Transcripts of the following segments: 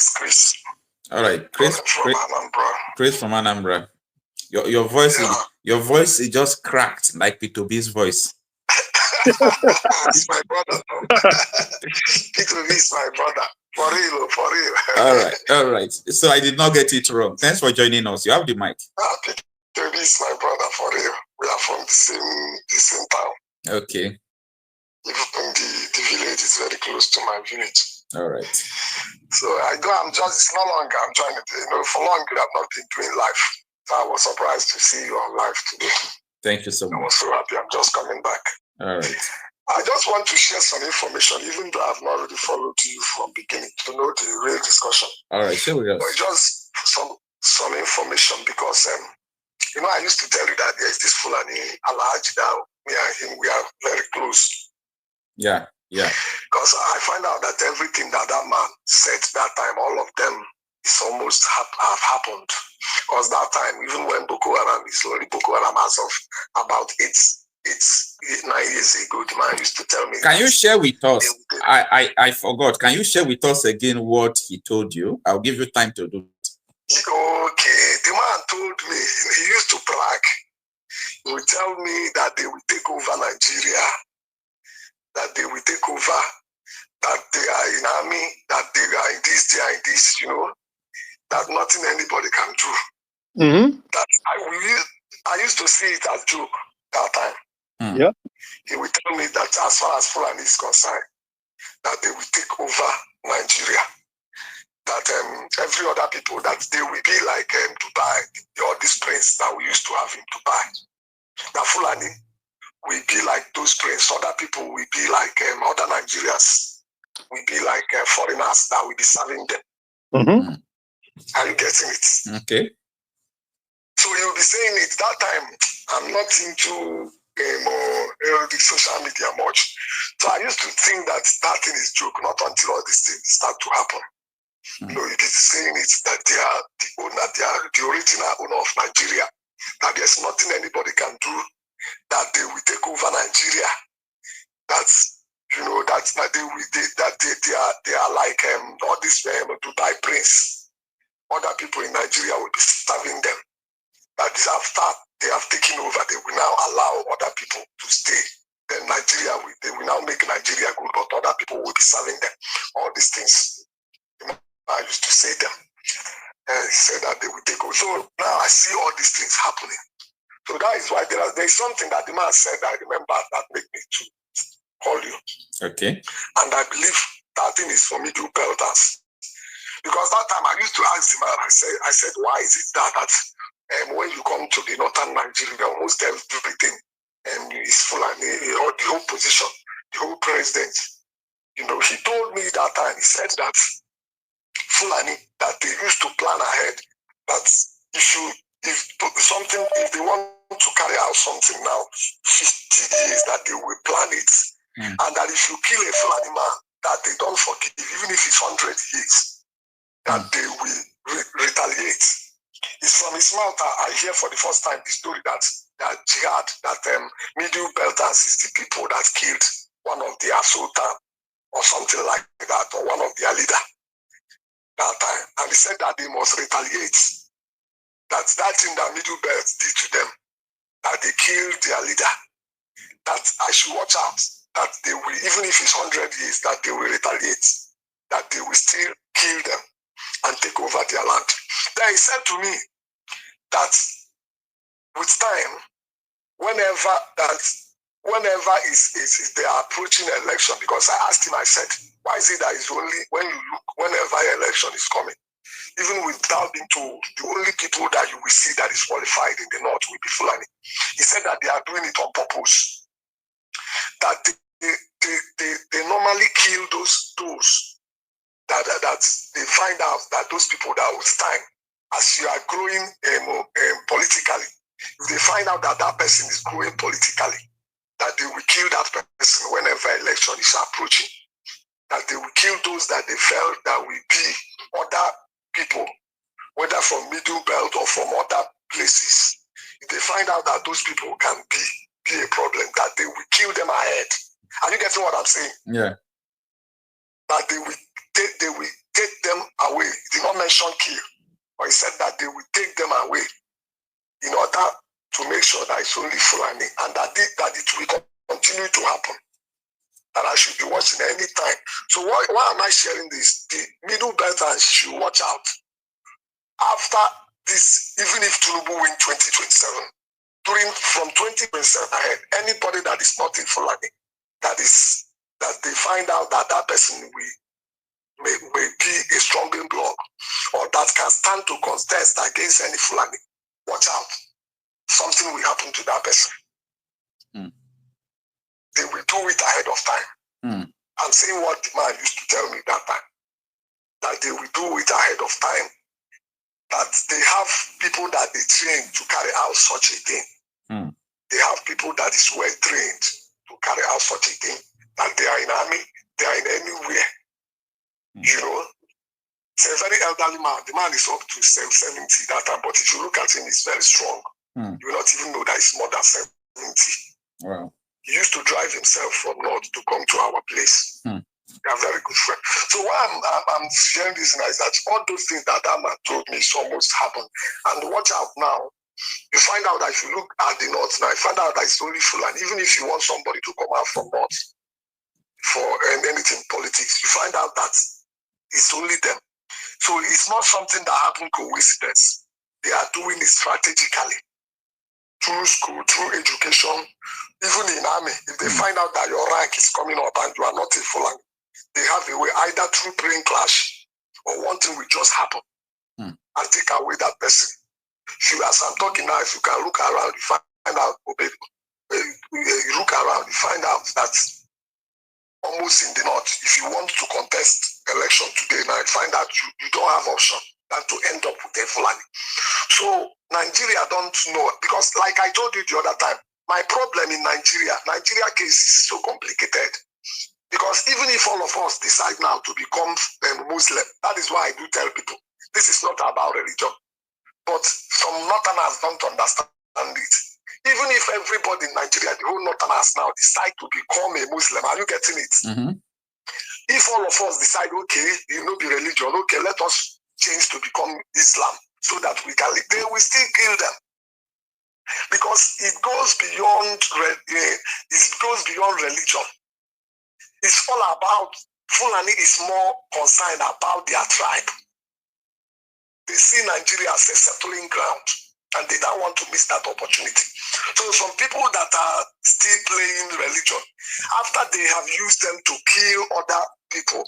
is Chris. All right, Chris from Anambra. Chris from Anambra. Your voice is just cracked like P2B's voice. It's my brother. P2B is my brother. For real. All right. So I did not get it wrong. Thanks for joining us. You have the mic. P2B is my brother, for real. We are from the same town. Okay. Even the village is very close to my village. All right. So it's no longer I'm trying to, for long I've not been doing live. So I was surprised to see you on live today. Thank you so much. I was so happy. I'm just coming back. All right. I just want to share some information, even though I've not really followed you from beginning to know the real discussion. All right, share with us. But just some information because I used to tell you that there's this Fulani Alhaji that me and him we are very close. Yeah. Because I find out that everything that man said that time, all of them is almost have happened. Because that time, even when Boko Haram is only Boko Haram as of about 9 years ago, the man used to tell me. Can you share with us? I forgot. Can you share with us again what he told you? I'll give you time to do it. Okay. The man told me, he used to brag. He would tell me that they will take over Nigeria, that they will take over, that they are in army, that they are in this, that nothing anybody can do. Mm-hmm. That I used to see it as joke that time. Yeah. He would tell me that as far as Fulani is concerned, that they will take over Nigeria. That every other people, that they will be like Dubai, or this prince that we used to have in Dubai. That Fulani will be like those prince, other people will be like other Nigerians, will be like foreigners that will be serving them. Mm-hmm. Are you getting it? Okay. So you'll be saying it that time. I'm not into the social media much. So I used to think that thing is joke, not until all these things start to happen. You'll be saying it that they are the owner, they are the original owner of Nigeria, that there's nothing anybody can do, that they will take over Nigeria. That's they are like all these Dubai prince. Other people in Nigeria will be serving them. That is after they have taken over, they will now allow other people to stay. Then they will now make Nigeria good, but other people will be serving them. All these things, I used to say them. And he said that they will take over. So now I see all these things happening. So that is why there is something that the man said I remember that made me to call you. Okay. And I believe that thing is for middle belters. Because that time I used to ask the man, I said, why is it that when you come to the northern Nigeria, almost everything is Fulani, or the whole position, the whole president. He told me that time, he said that Fulani, that they used to plan ahead, that if they want to carry out something now, 50 years, that they will plan it. And that if you kill a Fulani man, that they don't forgive, even if it's 100 years, that they will retaliate. It's from his mouth I hear for the first time the story that jihad, that middle belters is the people that killed one of their sultan or something like that, or one of their leader that time. And he said that they must retaliate. That's that thing that middle belt did to them, that they killed their leader. That I should watch out, that they will, even if it's 100 years, that they will retaliate, that they will still kill them and take over their land. Then he said to me that with time, whenever they are approaching election, because I asked him, I said, why is it that it's only when you look, whenever election is coming, even without being told, the only people that you will see that is qualified in the north will be Fulani. He said that they are doing it on purpose. That they normally kill those that they find out that those people that with time, as you are growing politically, if they find out that that person is growing politically, that they will kill that person whenever election is approaching. That they will kill those that they felt that will be other people, whether from middle belt or from other places. If they find out that those people can be a problem, that they will kill them ahead. Are you getting what I'm saying? Yeah. That they will take them away. He did not mention kill, but he said that they will take them away in order to make sure that it's only Fulani, and that it will continue to happen. That I should be watching any time. So why am I sharing this? The middle belters should watch out. After this, even if Tinubu win 2027, from 2027 ahead, anybody that is not in Fulani, that they find out that person may be a stumbling block, or that can stand to contest against any Fulani, watch out. Something will happen to that person. They will do it ahead of time. I'm saying what the man used to tell me that time. That they will do it ahead of time. That they have people that they train to carry out such a thing. They have people that is well trained to carry out such a thing. That they are in army, they are in anywhere. You know, it's a very elderly man. The man is up to 70 that time, but if you look at him, he's very strong. You will not even know that he's more than 70. Wow. He used to drive himself from north to come to our place. They are very good friends. So why I'm sharing this now is that all those things that man told me is almost happened. And watch out now. You find out that if you look at the north now, you find out that it's only Fulani. Even if you want somebody to come out from north for anything politics, you find out that it's only them. So it's not something that happened coincidence. They are doing it strategically. Through school, through education, even in army, if they find out that your rank is coming up and you are not a Fulani, they have a way either through brain clash or one thing will just happen and take away that person. As I'm talking now, if you can look around, you find out, you look around, you find out that almost in the north, if you want to contest election today now, you find out you don't have option than to end up with a Fulani. So Nigeria don't know, because like I told you the other time, my problem in Nigeria case is so complicated. Because even if all of us decide now to become Muslim, that is why I do tell people, this is not about religion. But some Northerners don't understand it. Even if everybody in Nigeria, the whole Northerners now decide to become a Muslim, are you getting it? If all of us decide, okay, you know, be religion, okay, let us change to become Islam so that we can live, they will still kill them. Because it goes beyond religion. It's all about, Fulani is more concerned about their tribe. They see Nigeria as a settling ground and they don't want to miss that opportunity. So some people that are still playing religion, after they have used them to kill other people,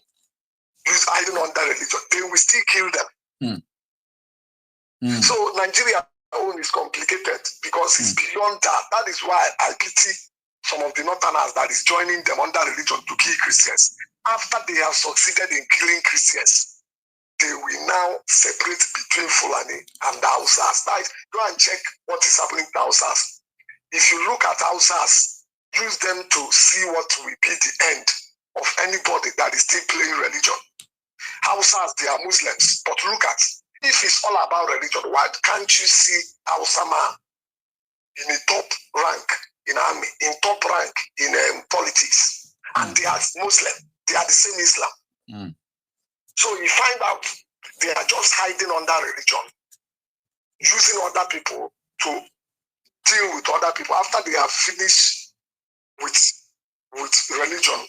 hiding under religion, they will still kill them. So Nigeria own is complicated because it's beyond that. That is why I pity some of the Northerners that is joining them under religion to kill Christians. After they have succeeded in killing Christians, they will now separate between Fulani and the Hausas. That is, go and check what is happening to Hausas. If you look at Hausas, use them to see what will be the end of anybody that is still playing religion. Hausas, they are Muslims, but look at, if it's all about religion, why can't you see Hausa man in a top rank in army, in top rank in politics, and they are Muslim, they are the same Islam. So you find out they are just hiding under religion, using other people to deal with other people. After they have finished with religion,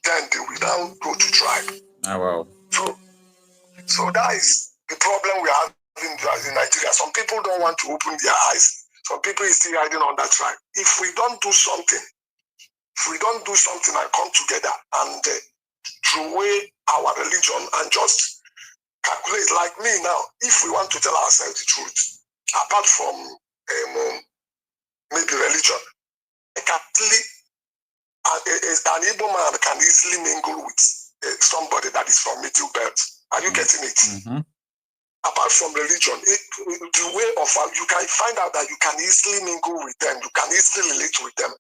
then they will now go to tribe. Oh, wow. So that is the problem we have in Nigeria. Some people don't want to open their eyes. Some people is still hiding on that tribe. If we don't do something, and come together and throw away our religion and just calculate, like me now, if we want to tell ourselves the truth, apart from maybe religion, an Igbo man can easily mingle with somebody that is from Middle Belt. Are you getting it? Apart from religion, the way of you can find out that you can easily mingle with them, you can easily relate with them.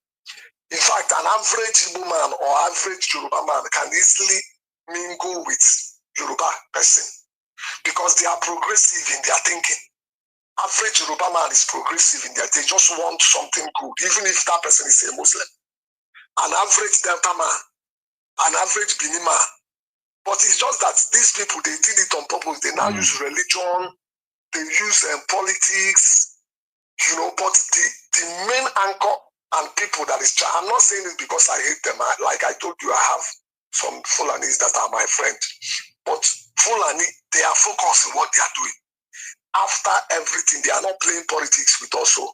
In fact, an average Igbo man or average Yoruba man can easily mingle with Yoruba person because they are progressive in their thinking. Average Yoruba man is progressive in their, they just want something good, even if that person is a Muslim. An average Delta man, an average Benin man, But it's just that these people, they did it on purpose. They now use religion, they use politics, you know, but the main anchor and people that is, I'm not saying it because I hate them. Like I told you, I have some Fulanis that are my friend. But Fulani, they are focused on what they are doing. After everything, they are not playing politics with us. So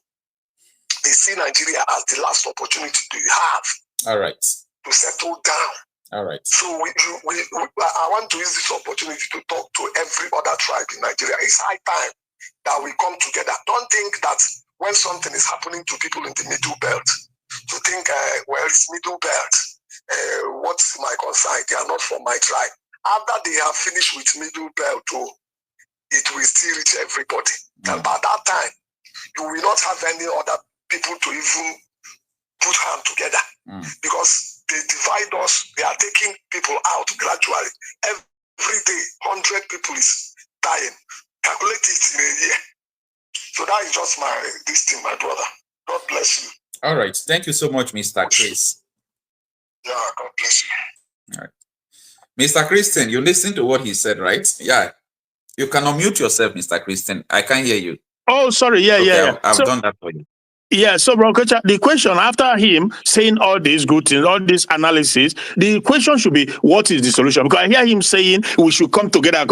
they see Nigeria as the last opportunity they have. All right. To settle down. All right. So I want to use this opportunity to talk to every other tribe in Nigeria. It's high time that we come together. Don't think that when something is happening to people in the middle belt, to think, well, it's middle belt. What's my concern? They are not from my tribe. After they have finished with middle belt, it will still reach everybody. And by that time, you will not have any other people to even put hands together. Because they divide us, they are taking people out gradually. Every day, 100 people is dying. Calculate it in a year. So that is just this thing, my brother. God bless you. All right. Thank you so much, Mr. Chris. Yeah, God bless you. All right. Mr. Christian, you listened to what he said, right? Yeah. You can unmute yourself, Mr. Christian. I can't hear you. Oh, sorry. Yeah, okay, I've done that for you. Yeah, so bro, the question after him saying all these good things, all this analysis, the question should be, what is the solution? Because I hear him saying we should come together.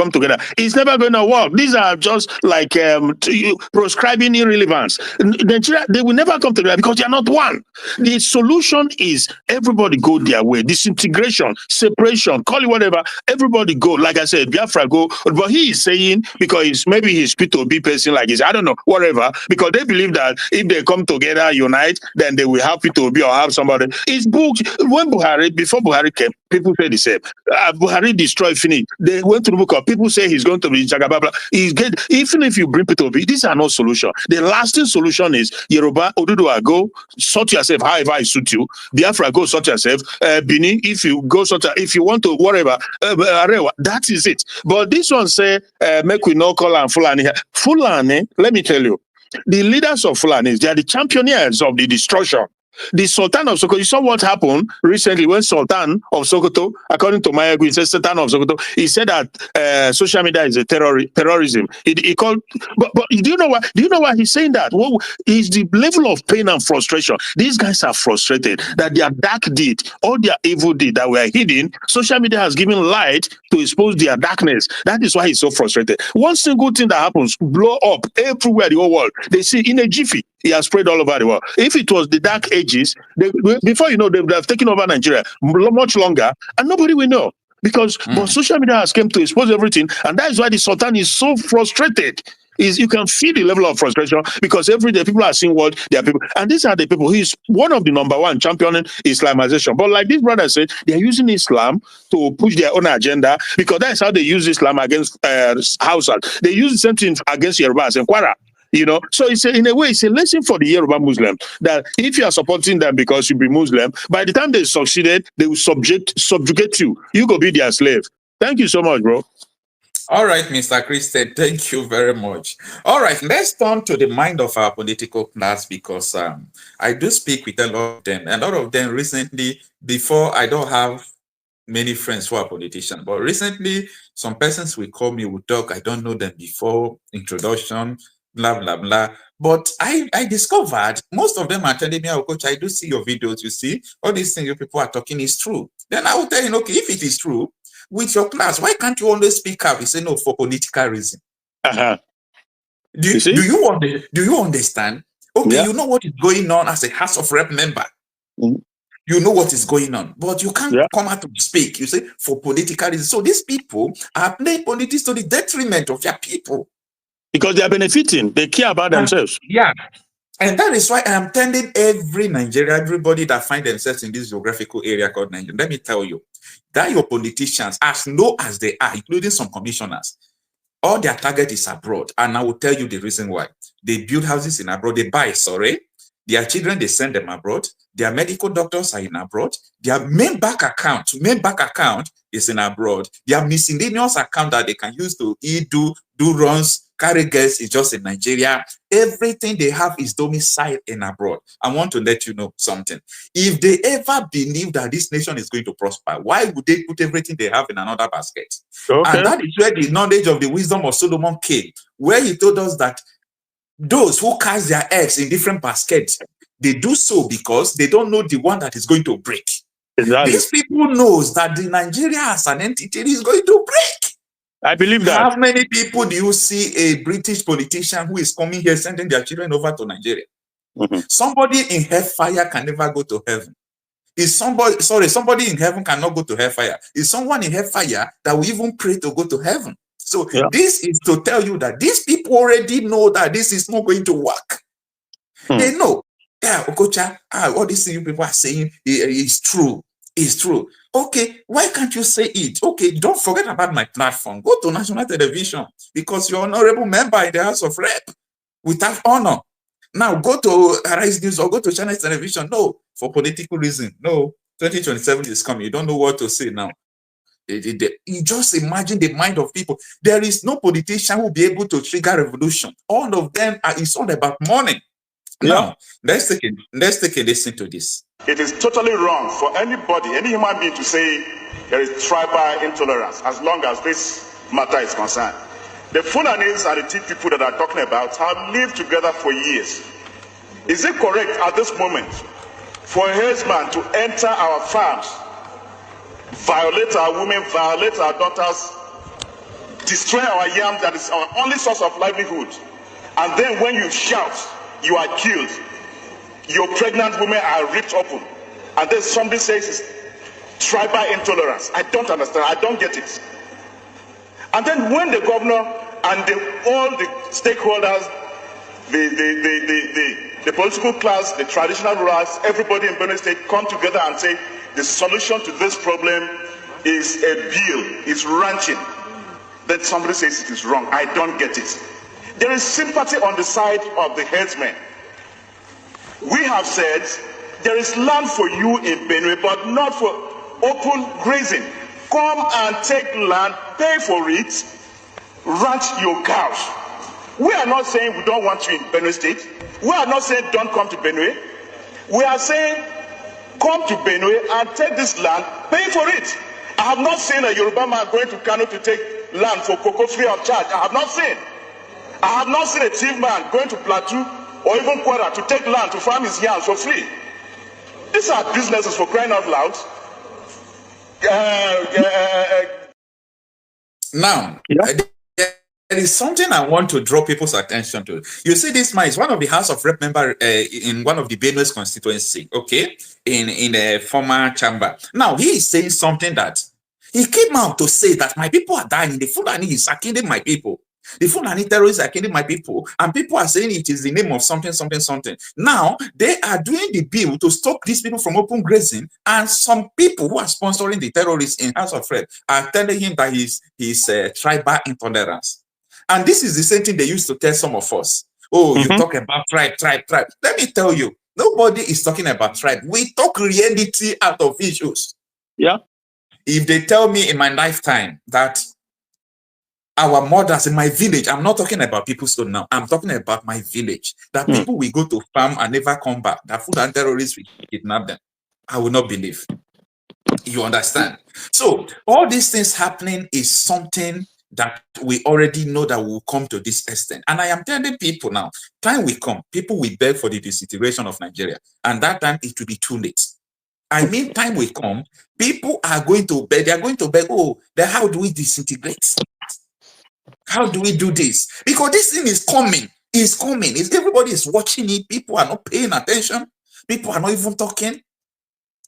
It's never going to work. These are just like proscribing irrelevance. Nigeria, they will never come together because they are not one. The solution is everybody go their way. Disintegration, separation, call it whatever. Everybody go. Like I said, Biafra go. But he is saying, because maybe he's P2B person like this, I don't know, whatever, because they believe that if they come together, unite, then they will have P2B or have somebody. It's booked. When before Buhari came, people said the same. Buhari destroyed, finished. They went to the book of people say he's going to be Jagababla. Even if you bring P2B, these are no solution. The lasting solution is Yoruba, Oduduwa, go sort yourself however I suit you. Biafra, go sort yourself. Benin, if you go sort, if you want to whatever, that is it. But this one say, make we no call and Fulani. Fulani, let me tell you, the leaders of Fulanis, they are the champions of the destruction. The Sultan of Sokoto, you saw what happened recently when Sultan of Sokoto, according to Mayagu, he said Sultan of Sokoto, he said that social media is a terrorism. He called, but do you know why? Do you know why he's saying that? Well, is the level of pain and frustration. These guys are frustrated that their dark deed, all their evil deed that were hidden, social media has given light to expose their darkness. That is why he's so frustrated. One single thing that happens, blow up everywhere, the whole world. They see in a jiffy. He has spread all over the world. If it was the dark ages, before you know, they would have taken over Nigeria much longer, and nobody will know. Because but social media has come to expose everything, and that is why the Sultan is so frustrated. You can feel the level of frustration because every day people are seeing what their people, and these are the people. He's one of the #1 championing Islamization. But like this brother said, they are using Islam to push their own agenda because that is how they use Islam against Hausa. They use the same thing against Yorubas and Kwara. You know, so in a way, it's a lesson for the Yoruba Muslim that if you are supporting them because you be Muslim, by the time they succeeded, they will subjugate you. You go be their slave. Thank you so much, bro. All right, Mr. Christian, thank you very much. All right, let's turn to the mind of our political class because I do speak with a lot of them. A lot of them recently, before I don't have many friends who are politicians, but recently some persons will call me, will talk, I don't know them before, introduction, blah, blah, blah. But I discovered most of them are telling me, oh, coach, I do see your videos, you see, all these things you people are talking is true. Then I will tell you, okay, if it is true, with your class, why can't you always speak up? You say, no, for political reason. Do you understand? Okay, yeah. You know what is going on as a House of Rep member. You know what is going on, but you can't come out to speak. You say, for political reasons. So these people are playing politics to the detriment of their people. Because they are benefiting. They care about themselves. Yeah. And that is why I am telling everybody that find themselves in this geographical area called Nigeria, let me tell you, that your politicians, as low as they are, including some commissioners, all their target is abroad. And I will tell you the reason why. They build houses in abroad, they buy, their children, they send them abroad. Their medical doctors are in abroad. Their main bank account is in abroad. Their miscellaneous account that they can use to do runs, carry girls is just in Nigeria. Everything they have is domiciled in abroad. I want to let you know something. If they ever believe that this nation is going to prosper, why would they put everything they have in another basket? Okay. And that is where the knowledge of the wisdom of Solomon came, where he told us that those who cast their eggs in different baskets, they do so because they don't know the one that is going to break. Exactly. These people knows that the Nigeria as an entity is going to break. I believe that. How many people do you see a British politician who is coming here sending their children over to Nigeria? Somebody in hellfire can never go to heaven. Is somebody in heaven cannot go to hellfire. Is someone in hellfire that will even pray to go to heaven? So this is to tell you that these people already know that this is not going to work. They know. Yeah, Okocha, all these things people are saying is true. It's true. Okay, why can't you say it? Okay, don't forget about my platform. Go to national television because you're an honorable member in the House of Rep. Without honor. Now go to Arise News or go to Channel Television. No, for political reason. No, 2027 is coming. You don't know what to say now. You just imagine the mind of people. There is no politician who will be able to trigger revolution. All of them it's all about money. Now, let's take a listen to this. It is totally wrong for anybody, any human being, to say there is tribal intolerance as long as this matter is concerned. The Fulanis and the Tea people that are talking about have lived together for years. Is it correct at this moment for a herdsman to enter our farms, violate our women, violate our daughters, destroy our yam that is our only source of livelihood, and then when you shout, you are killed, your pregnant women are ripped open, and then somebody says it's tribal intolerance? I don't understand. I don't get it. And then when the governor and all the stakeholders, the political class, the traditional rulers, everybody in Benue State come together and say the solution to this problem is a bill, is ranching, then somebody says it is wrong. I don't get it. There is sympathy on the side of the herdsmen. We have said there is land for you in Benue, but not for open grazing. Come and take land, pay for it, ranch your cows. We are not saying we don't want you in Benue State. We are not saying don't come to Benue. We are saying come to Benue and take this land, pay for it. I have not seen a Yoruba man going to Kanu to take land for cocoa free of charge. I have not seen. I have not seen a chief man going to Plateau or even Kwara to take land to farm his yams for free. These are businesses, for crying out loud. Now, there is something I want to draw people's attention to. You see, this man is one of the House of Rep member in one of the Benue's constituency, okay, in a former chamber. Now, he is saying something that he came out to say that my people are dying. The Fulani is killing my people. The Fulani terrorists are killing my people, and people are saying it is the name of something, something, something. Now, they are doing the bill to stop these people from open grazing, and some people who are sponsoring the terrorists in House of Rep are telling him that he's tribal intolerance. And this is the same thing they used to tell some of us. Oh, you talk about tribe. Let me tell you, nobody is talking about tribe. We talk reality out of issues. Yeah. If they tell me in my lifetime that our mothers in my village, I'm not talking about people's stone now, I'm talking about my village, that people will go to farm and never come back, that food and terrorists will kidnap them, I will not believe. You understand? So all these things happening is something that we already know that will come to this extent. And I am telling people now, time will come, people will beg for the disintegration of Nigeria, and that time it will be too late. I mean, time will come, people are going to beg, they are going to beg, oh, then how do we disintegrate? How do we do this? Because this thing is coming. It's coming. Everybody is watching it. People are not paying attention. People are not even talking.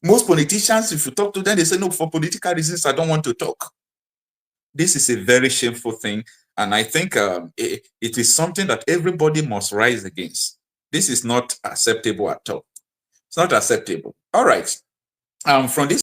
Most politicians, if you talk to them, they say, no, for political reasons, I don't want to talk. This is a very shameful thing. And I think it is something that everybody must rise against. This is not acceptable at all. It's not acceptable. All right. From this